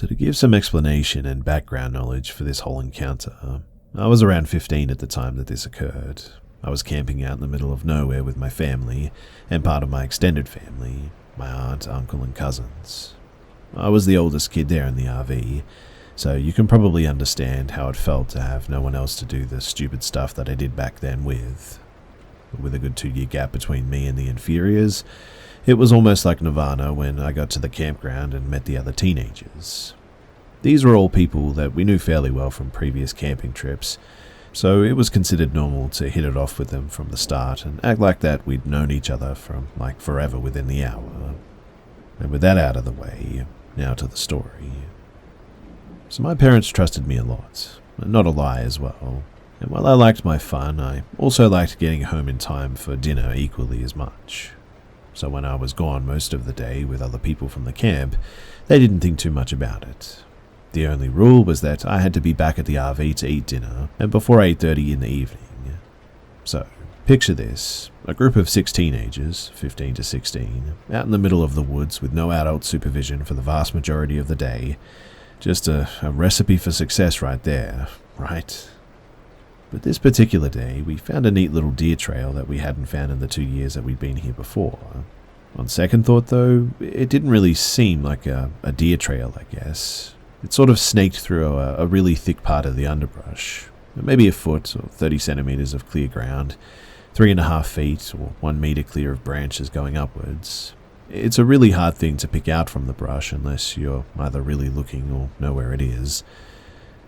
So to give some explanation and background knowledge for this whole encounter, I was around 15 at the time that this occurred. I was camping out in the middle of nowhere with my family and part of my extended family, my aunt, uncle and cousins. I was the oldest kid there in the RV, so you can probably understand how it felt to have no one else to do the stupid stuff that I did back then with. With a good 2-year gap between me and the inferiors, it was almost like nirvana when I got to the campground and met the other teenagers. These were all people that we knew fairly well from previous camping trips, so it was considered normal to hit it off with them from the start and act like that we'd known each other from like forever within the hour. And with that out of the way, now to the story. So my parents trusted me a lot, and not a lie as well. And while I liked my fun, I also liked getting home in time for dinner equally as much. So when I was gone most of the day with other people from the camp, they didn't think too much about it. The only rule was that I had to be back at the RV to eat dinner, and before 8:30 in the evening. So, picture this, a group of 6 teenagers, 15 to 16, out in the middle of the woods with no adult supervision for the vast majority of the day. Just a recipe for success right there, right? But this particular day, we found a neat little deer trail that we hadn't found in the 2 years that we'd been here before. On second thought though, it didn't really seem like a deer trail, I guess. It sort of snaked through a really thick part of the underbrush, maybe a foot or 30 centimeters of clear ground, 3.5 feet or 1 meter clear of branches going upwards. It's a really hard thing to pick out from the brush unless you're either really looking or know where it is.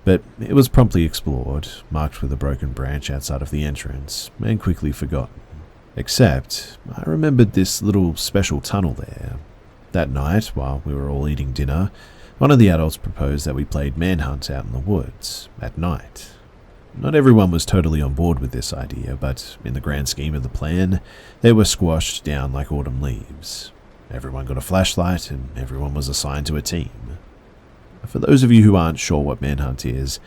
But it was promptly explored, marked with a broken branch outside of the entrance, and quickly forgotten. Except, I remembered this little special tunnel there. That night, while we were all eating dinner, one of the adults proposed that we played manhunt out in the woods, at night. Not everyone was totally on board with this idea, but in the grand scheme of the plan, they were squashed down like autumn leaves. Everyone got a flashlight, and everyone was assigned to a team. For those of you who aren't sure what manhunt is,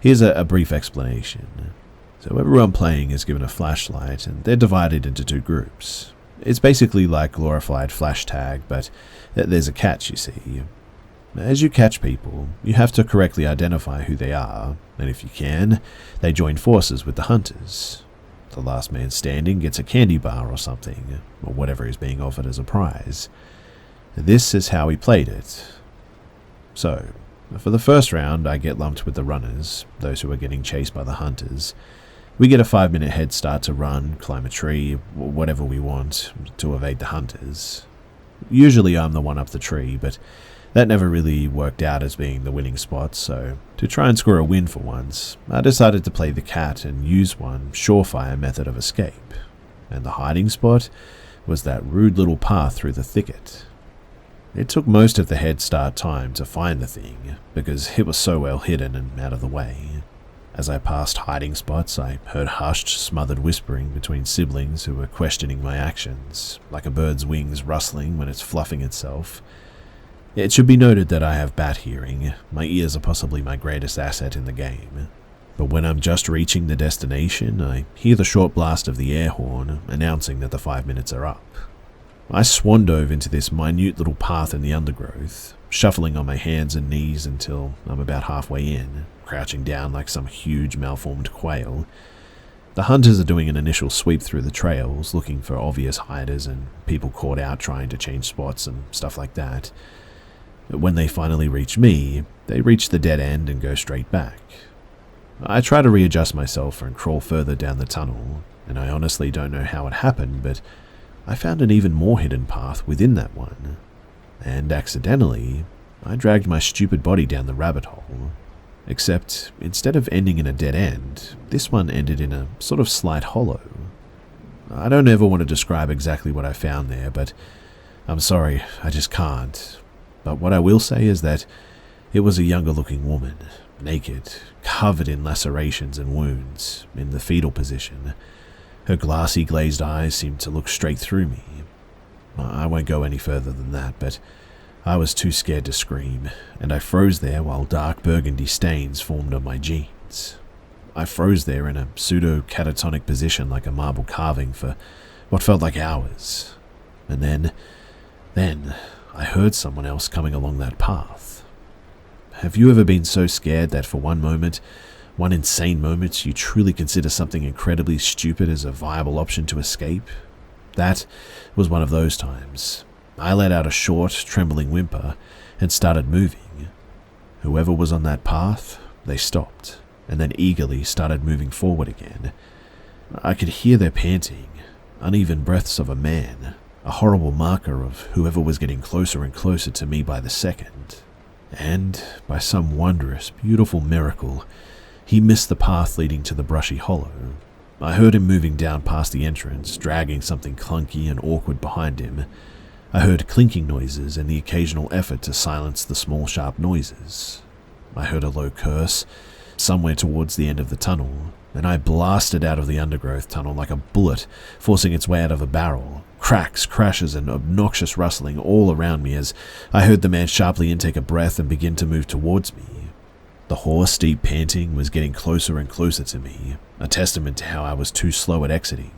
here's a brief explanation. So everyone playing is given a flashlight, and they're divided into 2 groups. It's basically like glorified flash tag, but there's a catch, you see. As you catch people, you have to correctly identify who they are, and if you can, they join forces with the hunters. The last man standing gets a candy bar or something, or whatever is being offered as a prize. This is how we played it. So, for the first round, I get lumped with the runners, those who are getting chased by the hunters. We get a 5-minute head start to run, climb a tree, whatever we want, to evade the hunters. Usually I'm the one up the tree, but that never really worked out as being the winning spot, so to try and score a win for once, I decided to play the cat and use one surefire method of escape. And the hiding spot was that rude little path through the thicket. It took most of the head start time to find the thing, because it was so well hidden and out of the way. As I passed hiding spots, I heard hushed, smothered whispering between siblings who were questioning my actions, like a bird's wings rustling when it's fluffing itself. It should be noted that I have bat hearing. My ears are possibly my greatest asset in the game. But when I'm just reaching the destination, I hear the short blast of the air horn announcing that the 5 minutes are up. I swan dove into this minute little path in the undergrowth, shuffling on my hands and knees until I'm about halfway in, crouching down like some huge malformed quail. The hunters are doing an initial sweep through the trails, looking for obvious hiders and people caught out trying to change spots and stuff like that. But when they finally reach me, they reach the dead end and go straight back. I try to readjust myself and crawl further down the tunnel, and I honestly don't know how it happened, but I found an even more hidden path within that one. And accidentally, I dragged my stupid body down the rabbit hole. Except, instead of ending in a dead end, this one ended in a sort of slight hollow. I don't ever want to describe exactly what I found there, but I'm sorry, I just can't. But what I will say is that it was a younger looking woman, naked, covered in lacerations and wounds, in the fetal position. Her glassy glazed eyes seemed to look straight through me. I won't go any further than that, but I was too scared to scream, and I froze there while dark burgundy stains formed on my jeans. I froze there in a pseudo-catatonic position like a marble carving for what felt like hours. And then I heard someone else coming along that path. have you ever been so scared that for one moment, one insane moment, you truly consider something incredibly stupid as a viable option to escape? That was one of those times. I let out a short, trembling whimper and started moving. Whoever was on that path, they stopped, and then eagerly started moving forward again. I could hear their panting, uneven breaths of a man, a horrible marker of whoever was getting closer and closer to me by the second. And, by some wondrous, beautiful miracle, he missed the path leading to the brushy hollow. I heard him moving down past the entrance, dragging something clunky and awkward behind him. I heard clinking noises and the occasional effort to silence the small, sharp noises. I heard a low curse, somewhere towards the end of the tunnel, and I blasted out of the undergrowth tunnel like a bullet, forcing its way out of a barrel. Cracks, crashes, and obnoxious rustling all around me as I heard the man sharply intake a breath and begin to move towards me. The hoarse, deep panting was getting closer and closer to me, a testament to how I was too slow at exiting.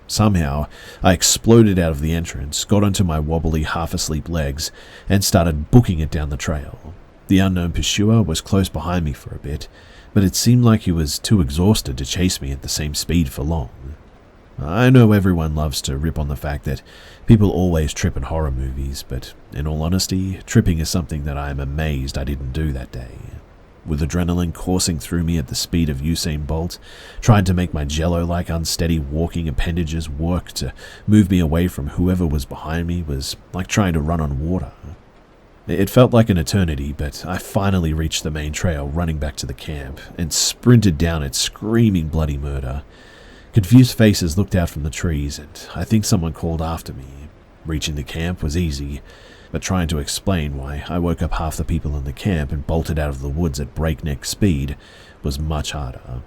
Somehow, I exploded out of the entrance, got onto my wobbly, half-asleep legs, and started booking it down the trail. The unknown pursuer was close behind me for a bit, but it seemed like he was too exhausted to chase me at the same speed for long. I know everyone loves to rip on the fact that people always trip in horror movies, but in all honesty, tripping is something that I am amazed I didn't do that day. With adrenaline coursing through me at the speed of Usain Bolt, trying to make my jello-like unsteady walking appendages work to move me away from whoever was behind me was like trying to run on water. It felt like an eternity, but I finally reached the main trail, running back to the camp, and sprinted down it screaming bloody murder. Confused faces looked out from the trees, and I think someone called after me. Reaching the camp was easy, but trying to explain why I woke up half the people in the camp and bolted out of the woods at breakneck speed was much harder.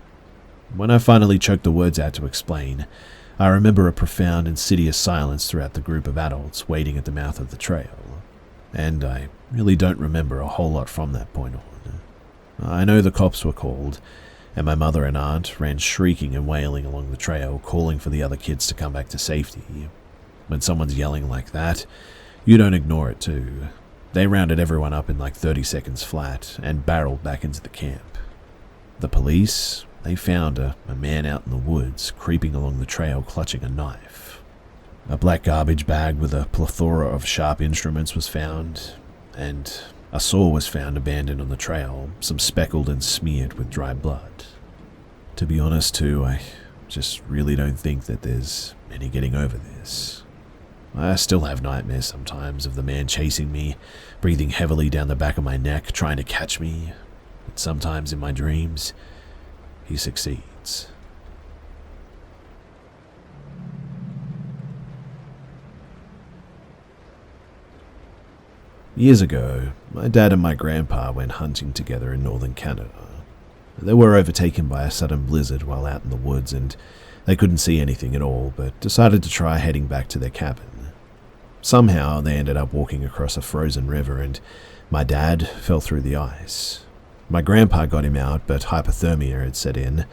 When I finally choked the words out to explain, I remember a profound, insidious silence throughout the group of adults waiting at the mouth of the trail. And I really don't remember a whole lot from that point on. I know the cops were called, and my mother and aunt ran shrieking and wailing along the trail, calling for the other kids to come back to safety. When someone's yelling like that, you don't ignore it too. They rounded everyone up in like 30 seconds flat and barreled back into the camp. The police, they found a man out in the woods, creeping along the trail clutching a knife. A black garbage bag with a plethora of sharp instruments was found, and a saw was found abandoned on the trail, some speckled and smeared with dry blood. To be honest too, I just really don't think that there's any getting over this. I still have nightmares sometimes of the man chasing me, breathing heavily down the back of my neck, trying to catch me. But sometimes in my dreams, he succeeds. Years ago, my dad and my grandpa went hunting together in northern Canada. They were overtaken by a sudden blizzard while out in the woods, and they couldn't see anything at all, but decided to try heading back to their cabin. Somehow, they ended up walking across a frozen river, and my dad fell through the ice. My grandpa got him out, but hypothermia had set in.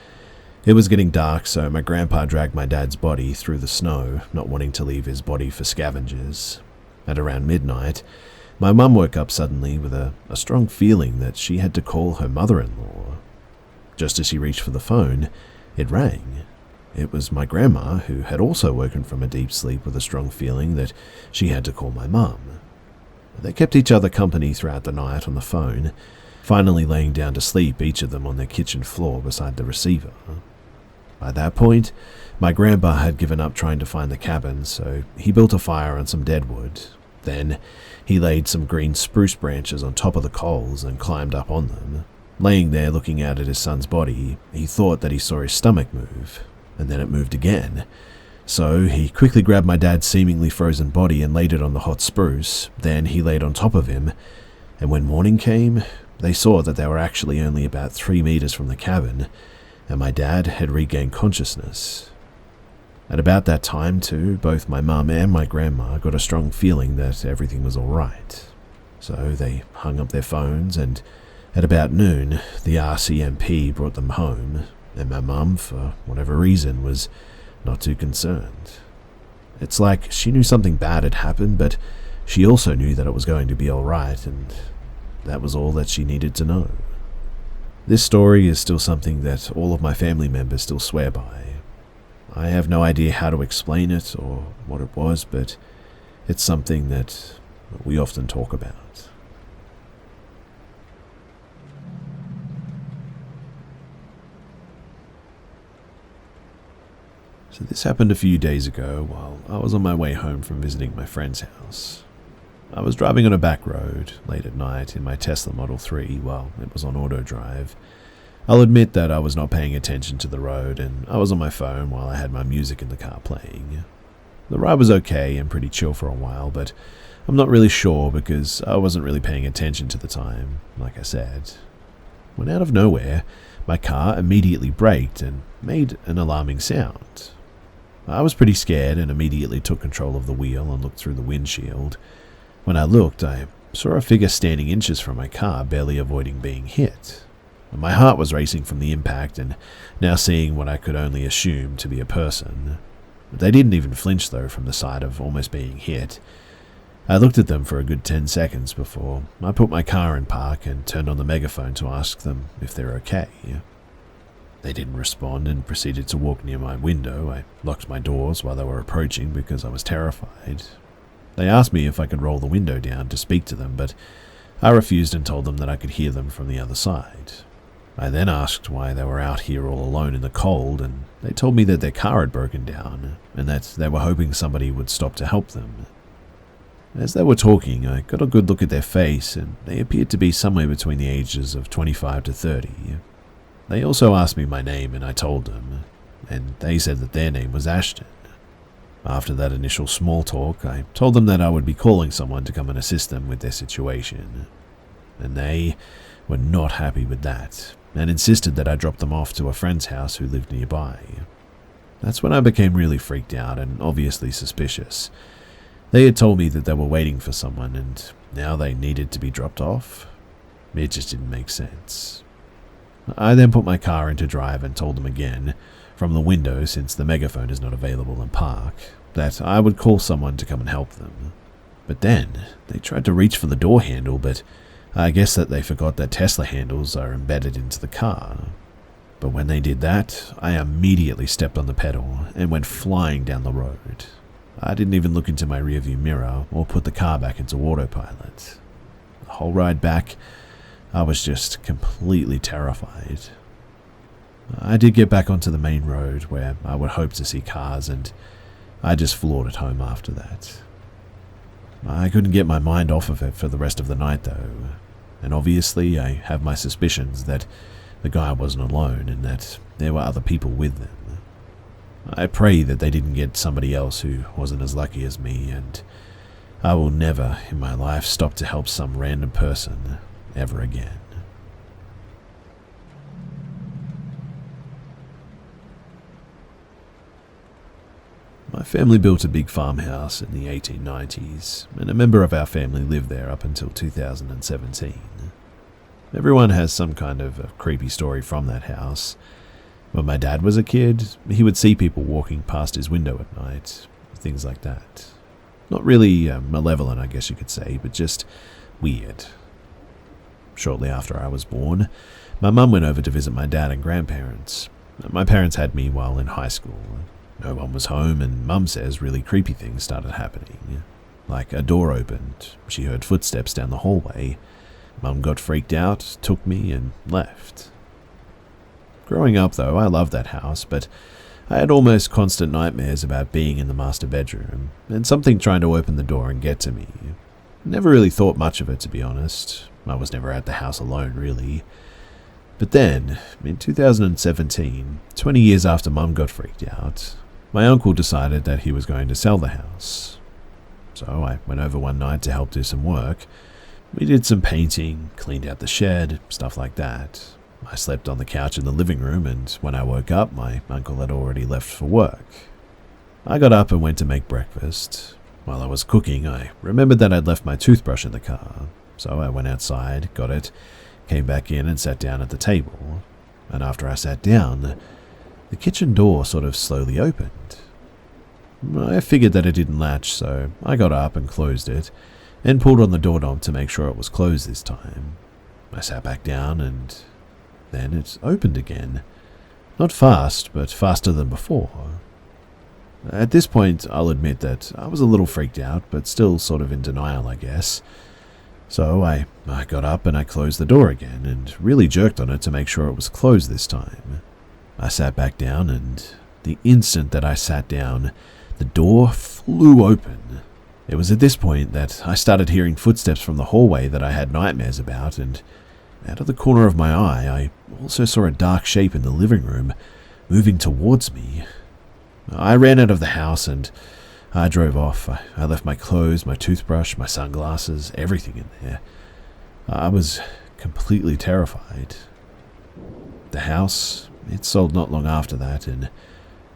It was getting dark, so my grandpa dragged my dad's body through the snow, not wanting to leave his body for scavengers. At around midnight, my mum woke up suddenly with a strong feeling that she had to call her mother-in-law. Just as she reached for the phone, it rang. It was my grandma, who had also woken from a deep sleep with a strong feeling that she had to call my mum. They kept each other company throughout the night on the phone, finally laying down to sleep, each of them on their kitchen floor beside the receiver. By that point, my grandpa had given up trying to find the cabin, so he built a fire on some dead wood. Then he laid some green spruce branches on top of the coals and climbed up on them. Laying there looking out at his son's body, he thought that he saw his stomach move, and then it moved again. So he quickly grabbed my dad's seemingly frozen body and laid it on the hot spruce. Then he laid on top of him, and when morning came, they saw that they were actually only about 3 meters from the cabin, and my dad had regained consciousness. At about that time, too, both my mum and my grandma got a strong feeling that everything was all right. So they hung up their phones, and at about noon, the RCMP brought them home, and my mum, for whatever reason, was not too concerned. It's like she knew something bad had happened, but she also knew that it was going to be all right, and that was all that she needed to know. This story is still something that all of my family members still swear by. I have no idea how to explain it or what it was, but it's something that we often talk about. So this happened a few days ago while I was on my way home from visiting my friend's house. I was driving on a back road late at night in my Tesla Model 3 while it was on auto drive. I'll admit that I was not paying attention to the road and I was on my phone while I had my music in the car playing. The ride was okay and pretty chill for a while, but I'm not really sure because I wasn't really paying attention to the time, like I said. When out of nowhere, my car immediately braked and made an alarming sound. I was pretty scared and immediately took control of the wheel and looked through the windshield. When I looked, I saw a figure standing inches from my car, barely avoiding being hit. My heart was racing from the impact and now seeing what I could only assume to be a person. They didn't even flinch though from the sight of almost being hit. I looked at them for a good 10 seconds before I put my car in park and turned on the megaphone to ask them if they're okay. They didn't respond and proceeded to walk near my window. I locked my doors while they were approaching because I was terrified. They asked me if I could roll the window down to speak to them, but I refused and told them that I could hear them from the other side. I then asked why they were out here all alone in the cold, and they told me that their car had broken down and that they were hoping somebody would stop to help them. As they were talking, I got a good look at their face, and they appeared to be somewhere between the ages of 25 to 30. They also asked me my name, and I told them, and they said that their name was Ashton. After that initial small talk, I told them that I would be calling someone to come and assist them with their situation. And they were not happy with that, and insisted that I drop them off to a friend's house who lived nearby. That's when I became really freaked out and obviously suspicious. They had told me that they were waiting for someone, and now they needed to be dropped off. It just didn't make sense. I then put my car into drive and told them again, from the window since the megaphone is not available in park, that I would call someone to come and help them. But then, they tried to reach for the door handle, but I guess that they forgot that Tesla handles are embedded into the car. But when they did that, I immediately stepped on the pedal and went flying down the road. I didn't even look into my rearview mirror or put the car back into autopilot. The whole ride back, I was just completely terrified. I did get back onto the main road where I would hope to see cars, and I just floored it home after that. I couldn't get my mind off of it for the rest of the night though, and obviously I have my suspicions that the guy wasn't alone and that there were other people with them. I pray that they didn't get somebody else who wasn't as lucky as me, and I will never in my life stop to help some random person ever again. My family built a big farmhouse in the 1890s, and a member of our family lived there up until 2017. Everyone has some kind of a creepy story from that house. When my dad was a kid, he would see people walking past his window at night, things like that. Not really malevolent, I guess you could say, but just weird. Shortly after I was born, my mum went over to visit my dad and grandparents. My parents had me while in high school. No one was home, and Mum says really creepy things started happening. Like a door opened, she heard footsteps down the hallway. Mum got freaked out, took me, and left. Growing up though, I loved that house, but I had almost constant nightmares about being in the master bedroom, and something trying to open the door and get to me. Never really thought much of it, to be honest. I was never at the house alone, really. But then, in 2017, 20 years after Mum got freaked out, my uncle decided that he was going to sell the house. So I went over one night to help do some work. We did some painting, cleaned out the shed, stuff like that. I slept on the couch in the living room, and when I woke up, my uncle had already left for work. I got up and went to make breakfast. While I was cooking, I remembered that I'd left my toothbrush in the car, so I went outside, got it, came back in and sat down at the table. And after I sat down, the kitchen door sort of slowly opened. I figured that it didn't latch, so I got up and closed it, and pulled on the doorknob to make sure it was closed this time. I sat back down and then it opened again. Not fast, but faster than before. At this point, I'll admit that I was a little freaked out, but still sort of in denial, I guess. So I got up and I closed the door again and really jerked on it to make sure it was closed this time. I sat back down, and the instant that I sat down, the door flew open. It was at this point that I started hearing footsteps from the hallway that I had nightmares about, and out of the corner of my eye, I also saw a dark shape in the living room moving towards me. I ran out of the house and I drove off. I left my clothes, my toothbrush, my sunglasses, everything in there. I was completely terrified. The house, it sold not long after that, and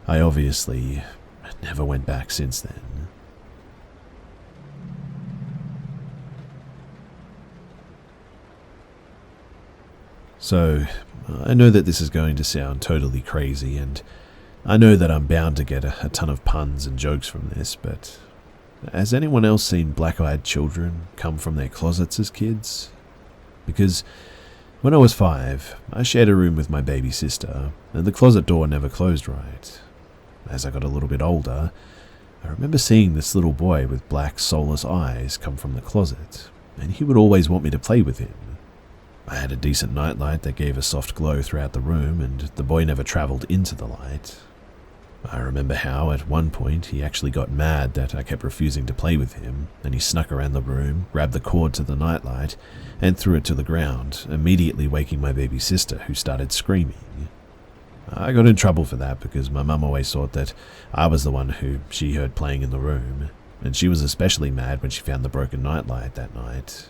I obviously never went back since then. So, I know that this is going to sound totally crazy, and I know that I'm bound to get a ton of puns and jokes from this, but has anyone else seen black-eyed children come from their closets as kids? Because when I was 5, I shared a room with my baby sister, and the closet door never closed right. As I got a little bit older, I remember seeing this little boy with black, soulless eyes come from the closet, and he would always want me to play with him. I had a decent nightlight that gave a soft glow throughout the room, and the boy never travelled into the light. I remember how, at one point, he actually got mad that I kept refusing to play with him, and he snuck around the room, grabbed the cord to the nightlight, and threw it to the ground, immediately waking my baby sister, who started screaming. I got in trouble for that because my mum always thought that I was the one who she heard playing in the room, and she was especially mad when she found the broken nightlight that night.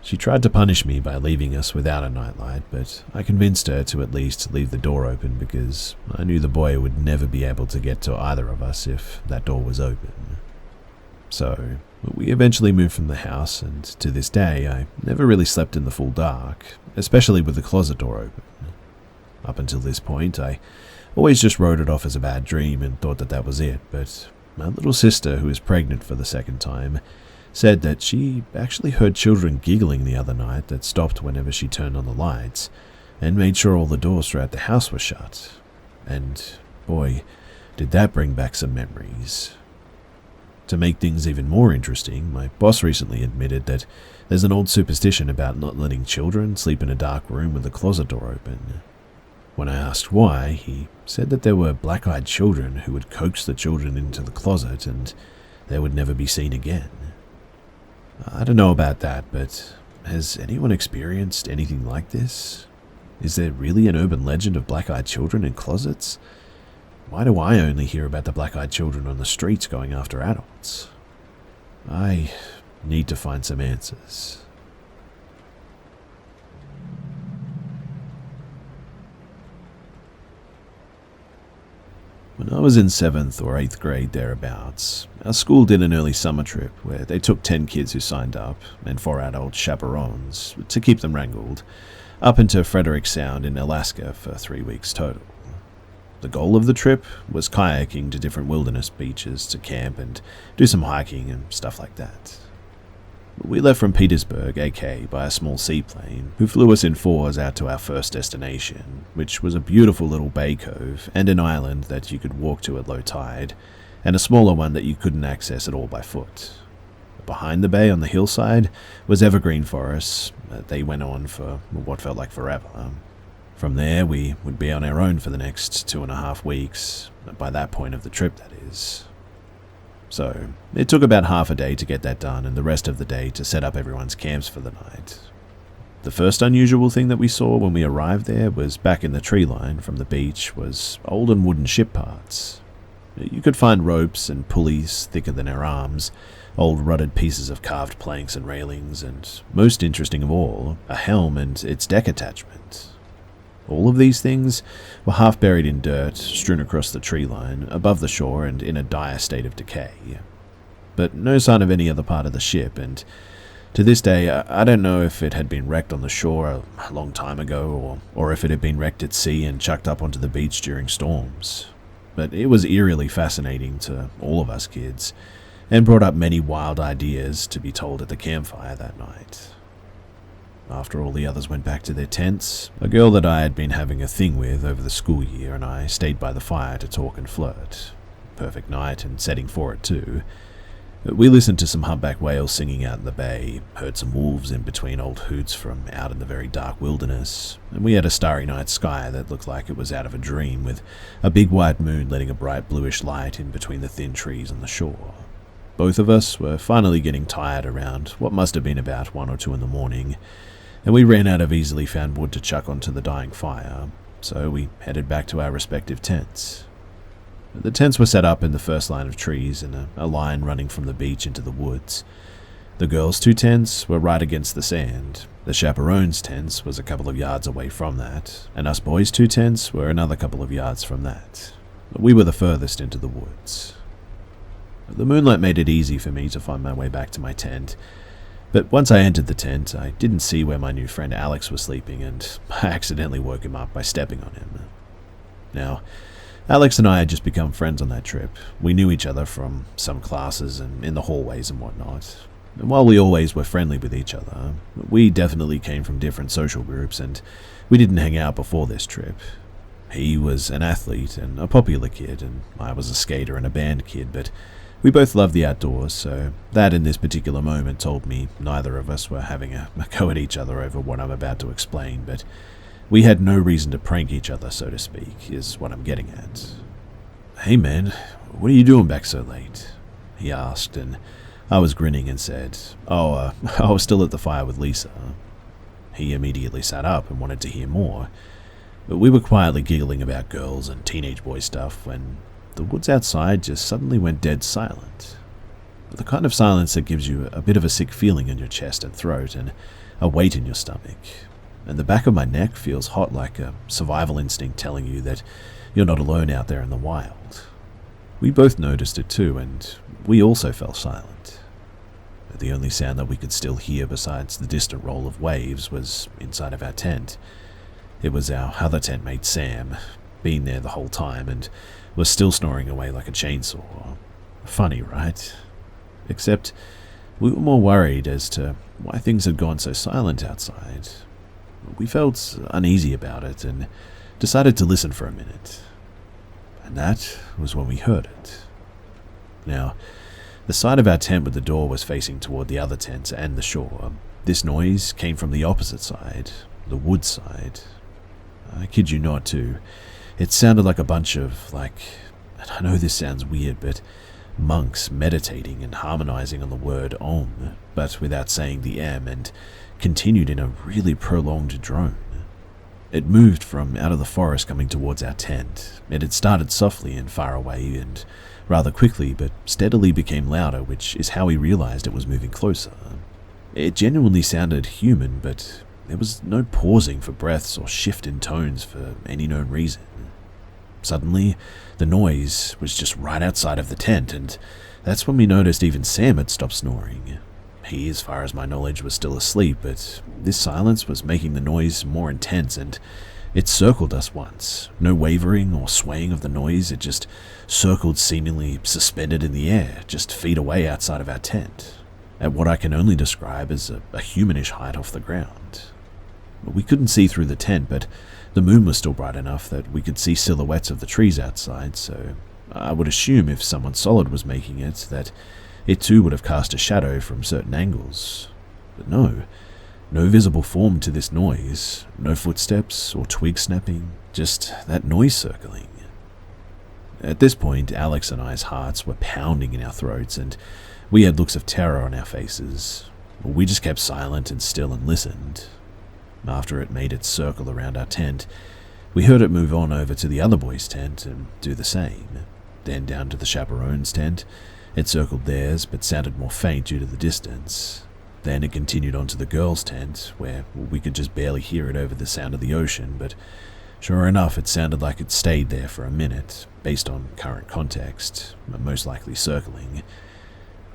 She tried to punish me by leaving us without a nightlight, but I convinced her to at least leave the door open because I knew the boy would never be able to get to either of us if that door was open. So, we eventually moved from the house, and to this day, I never really slept in the full dark, especially with the closet door open. Up until this point, I always just wrote it off as a bad dream and thought that that was it, but my little sister, who is pregnant for the second time, said that she actually heard children giggling the other night that stopped whenever she turned on the lights and made sure all the doors throughout the house were shut. And boy, did that bring back some memories. To make things even more interesting, my boss recently admitted that there's an old superstition about not letting children sleep in a dark room with the closet door open. When I asked why, he said that there were black-eyed children who would coax the children into the closet and they would never be seen again. I don't know about that, but has anyone experienced anything like this? Is there really an urban legend of black-eyed children in closets? Why do I only hear about the black-eyed children on the streets going after adults? I need to find some answers. When I was in 7th or 8th grade thereabouts, our school did an early summer trip where they took 10 kids who signed up, and 4 adult chaperones, to keep them wrangled, up into Frederick Sound in Alaska for 3 weeks total. The goal of the trip was kayaking to different wilderness beaches to camp and do some hiking and stuff like that. We left from Petersburg, AK, by a small seaplane, who flew us in 4s out to our first destination, which was a beautiful little bay cove and an island that you could walk to at low tide, and a smaller one that you couldn't access at all by foot. Behind the bay on the hillside was evergreen forests. They went on for what felt like forever. From there, we would be on our own for the next 2.5 weeks, by that point of the trip, that is. So, it took about half a day to get that done and the rest of the day to set up everyone's camps for the night. The first unusual thing that we saw when we arrived there was back in the tree line from the beach was old and wooden ship parts. You could find ropes and pulleys thicker than our arms, old rutted pieces of carved planks and railings, and, most interesting of all, a helm and its deck attachment. All of these things were half buried in dirt, strewn across the tree line, above the shore and in a dire state of decay. But no sign of any other part of the ship, and to this day I don't know if it had been wrecked on the shore a long time ago, or if it had been wrecked at sea and chucked up onto the beach during storms. But it was eerily fascinating to all of us kids, and brought up many wild ideas to be told at the campfire that night. After all the others went back to their tents, a girl that I had been having a thing with over the school year and I stayed by the fire to talk and flirt. Perfect night and setting for it too. We listened to some humpback whales singing out in the bay, heard some wolves in between old hoots from out in the very dark wilderness, and we had a starry night sky that looked like it was out of a dream, with a big white moon letting a bright bluish light in between the thin trees on the shore. Both of us were finally getting tired around what must have been about 1 or 2 in the morning, and we ran out of easily found wood to chuck onto the dying fire, so we headed back to our respective tents. The tents were set up in the first line of trees in a line running from the beach into the woods. The girls' 2 tents were right against the sand. The chaperones' tents was a couple of yards away from that, and us boys' 2 tents were another couple of yards from that. We were the furthest into the woods. The moonlight made it easy for me to find my way back to my tent, but once I entered the tent, I didn't see where my new friend Alex was sleeping, and I accidentally woke him up by stepping on him. Now, Alex and I had just become friends on that trip. We knew each other from some classes and in the hallways and whatnot. And while we always were friendly with each other, we definitely came from different social groups and we didn't hang out before this trip. He was an athlete and a popular kid, and I was a skater and a band kid, but we both loved the outdoors, so that in this particular moment told me neither of us were having a go at each other over what I'm about to explain, but we had no reason to prank each other, so to speak, is what I'm getting at. "Hey man, what are you doing back so late?" he asked, and I was grinning and said, I was still at the fire with Lisa." He immediately sat up and wanted to hear more, but we were quietly giggling about girls and teenage boy stuff when the woods outside just suddenly went dead silent. The kind of silence that gives you a bit of a sick feeling in your chest and throat and a weight in your stomach. And the back of my neck feels hot like a survival instinct telling you that you're not alone out there in the wild. We both noticed it too, and we also fell silent. The only sound that we could still hear besides the distant roll of waves was inside of our tent. It was our other tent mate Sam, been there the whole time and was still snoring away like a chainsaw. Funny, right? Except we were more worried as to why things had gone so silent outside. We felt uneasy about it and decided to listen for a minute. And that was when we heard it. Now, the side of our tent with the door was facing toward the other tents and the shore. This noise came from the opposite side, the wood side. I kid you not, too. It sounded like a bunch of, and I know this sounds weird, but monks meditating and harmonizing on the word Om, but without saying the M, and continued in a really prolonged drone. It moved from out of the forest coming towards our tent. It had started softly and far away and rather quickly, but steadily became louder, which is how we realized it was moving closer. It genuinely sounded human, but there was no pausing for breaths or shift in tones for any known reason. Suddenly, the noise was just right outside of the tent, and that's when we noticed even Sam had stopped snoring. He, as far as my knowledge, was still asleep, but this silence was making the noise more intense, and it circled us once. No wavering or swaying of the noise, it just circled seemingly suspended in the air, just feet away outside of our tent, at what I can only describe as a humanish height off the ground. We couldn't see through the tent, but the moon was still bright enough that we could see silhouettes of the trees outside, so I would assume if someone solid was making it, that it too would have cast a shadow from certain angles. But no visible form to this noise, no footsteps or twig snapping, just that noise circling. At this point, Alex and I's hearts were pounding in our throats, and we had looks of terror on our faces. We just kept silent and still and listened. After it made its circle around our tent, we heard it move on over to the other boys' tent and do the same. Then down to the chaperones' tent. It circled theirs, but sounded more faint due to the distance. Then it continued on to the girls' tent, where we could just barely hear it over the sound of the ocean, but sure enough, it sounded like it stayed there for a minute, based on current context, most likely circling.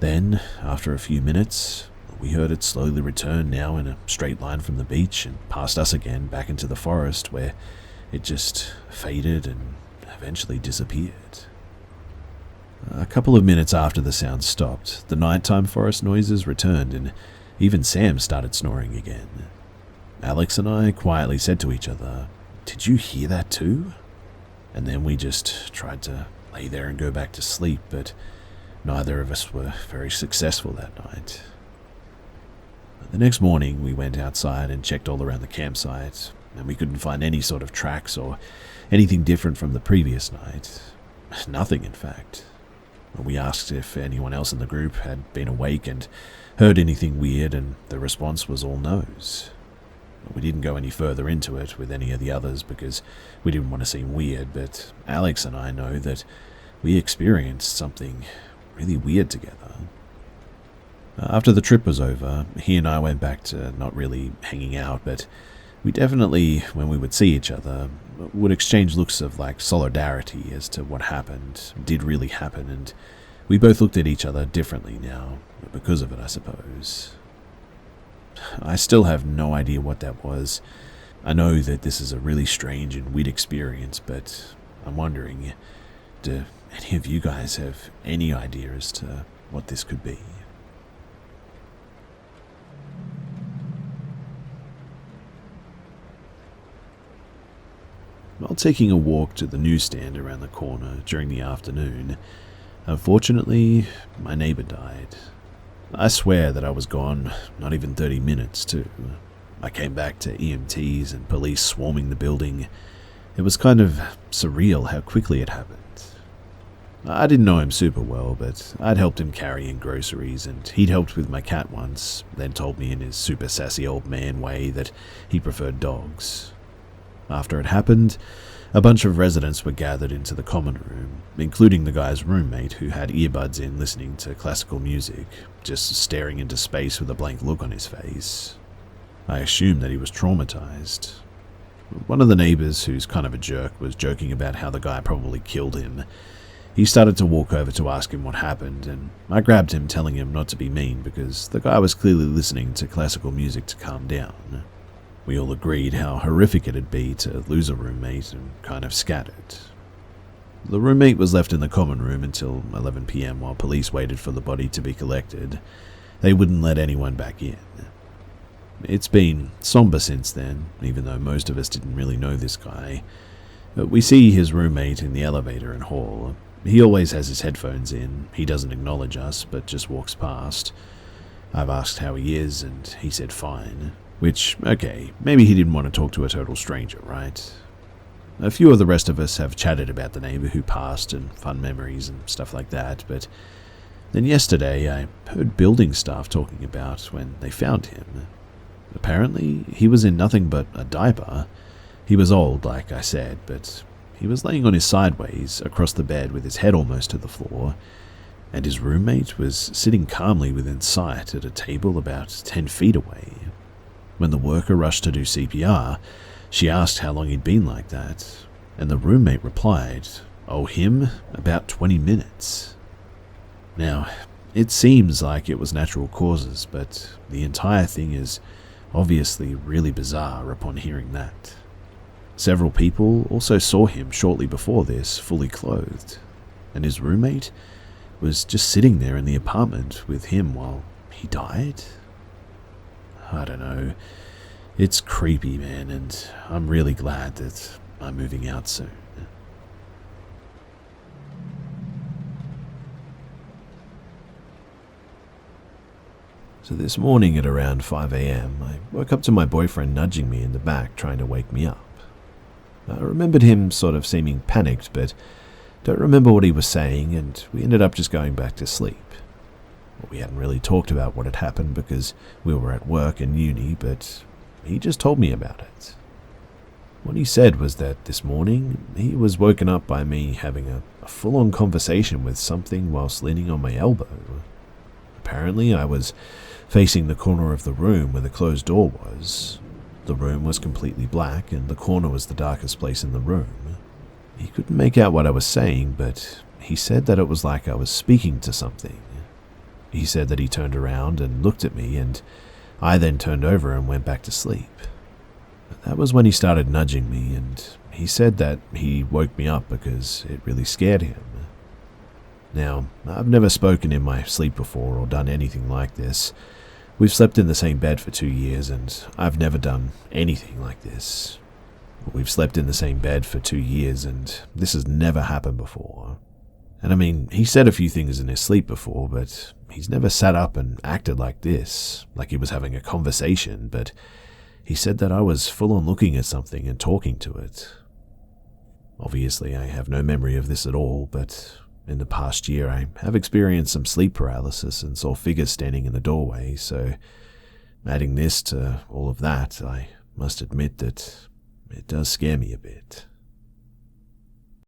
Then, after a few minutes, we heard it slowly return, now in a straight line from the beach and past us again back into the forest, where it just faded and eventually disappeared. A couple of minutes after the sound stopped, the nighttime forest noises returned and even Sam started snoring again. Alex and I quietly said to each other, "Did you hear that too?" And then we just tried to lay there and go back to sleep, but neither of us were very successful that night. The next morning, we went outside and checked all around the campsite, and we couldn't find any sort of tracks or anything different from the previous night. Nothing, in fact. We asked if anyone else in the group had been awake and heard anything weird, and the response was all no's. We didn't go any further into it with any of the others because we didn't want to seem weird, but Alex and I know that we experienced something really weird together. After the trip was over, he and I went back to not really hanging out, but we definitely, when we would see each other, would exchange looks of solidarity as to what happened, did really happen, and we both looked at each other differently now, because of it, I suppose. I still have no idea what that was. I know that this is a really strange and weird experience, but I'm wondering, do any of you guys have any idea as to what this could be? While taking a walk to the newsstand around the corner during the afternoon, unfortunately, my neighbor died. I swear that I was gone not even 30 minutes, too. I came back to EMTs and police swarming the building. It was kind of surreal how quickly it happened. I didn't know him super well, but I'd helped him carry in groceries, and he'd helped with my cat once, then told me in his super sassy old man way that he preferred dogs. After it happened, a bunch of residents were gathered into the common room, including the guy's roommate who had earbuds in listening to classical music, just staring into space with a blank look on his face. I assumed that he was traumatized. One of the neighbors, who's kind of a jerk, was joking about how the guy probably killed him. He started to walk over to ask him what happened, and I grabbed him, telling him not to be mean because the guy was clearly listening to classical music to calm down. We all agreed how horrific it'd be to lose a roommate and kind of scattered. The roommate was left in the common room until 11 p.m. while police waited for the body to be collected. They wouldn't let anyone back in. It's been somber since then, even though most of us didn't really know this guy. We see his roommate in the elevator and hall. He always has his headphones in. He doesn't acknowledge us, but just walks past. I've asked how he is, and he said fine. Which, okay, maybe he didn't want to talk to a total stranger, right? A few of the rest of us have chatted about the neighbor who passed and fun memories and stuff like that, but then yesterday I heard building staff talking about when they found him. Apparently, he was in nothing but a diaper. He was old, like I said, but he was laying on his sideways across the bed with his head almost to the floor, and his roommate was sitting calmly within sight at a table about 10 feet away. When the worker rushed to do CPR, she asked how long he'd been like that, and the roommate replied, "Oh, him? About 20 minutes. Now, it seems like it was natural causes, but the entire thing is obviously really bizarre upon hearing that. Several people also saw him shortly before this, fully clothed, and his roommate was just sitting there in the apartment with him while he died? I don't know. It's creepy, man, and I'm really glad that I'm moving out soon." So this morning at around 5 a.m, I woke up to my boyfriend nudging me in the back, trying to wake me up. I remembered him sort of seeming panicked, but don't remember what he was saying, and we ended up just going back to sleep. We hadn't really talked about what had happened because we were at work and uni, but he just told me about it. What he said was that this morning he was woken up by me having a full-on conversation with something whilst leaning on my elbow. Apparently I was facing the corner of the room where the closed door was. The room was completely black and the corner was the darkest place in the room. He couldn't make out what I was saying, but he said that it was like I was speaking to something. He said that he turned around and looked at me, and I then turned over and went back to sleep. That was when he started nudging me, and he said that he woke me up because it really scared him. Now, I've never spoken in my sleep before or done anything like this. We've slept in the same bed for 2 years, and I've never done anything like this. We've slept in the same bed for 2 years, and this has never happened before. And I mean, he said a few things in his sleep before, but he's never sat up and acted like this, like he was having a conversation, but he said that I was full on looking at something and talking to it. Obviously, I have no memory of this at all, but in the past year I have experienced some sleep paralysis and saw figures standing in the doorway, so adding this to all of that, I must admit that it does scare me a bit.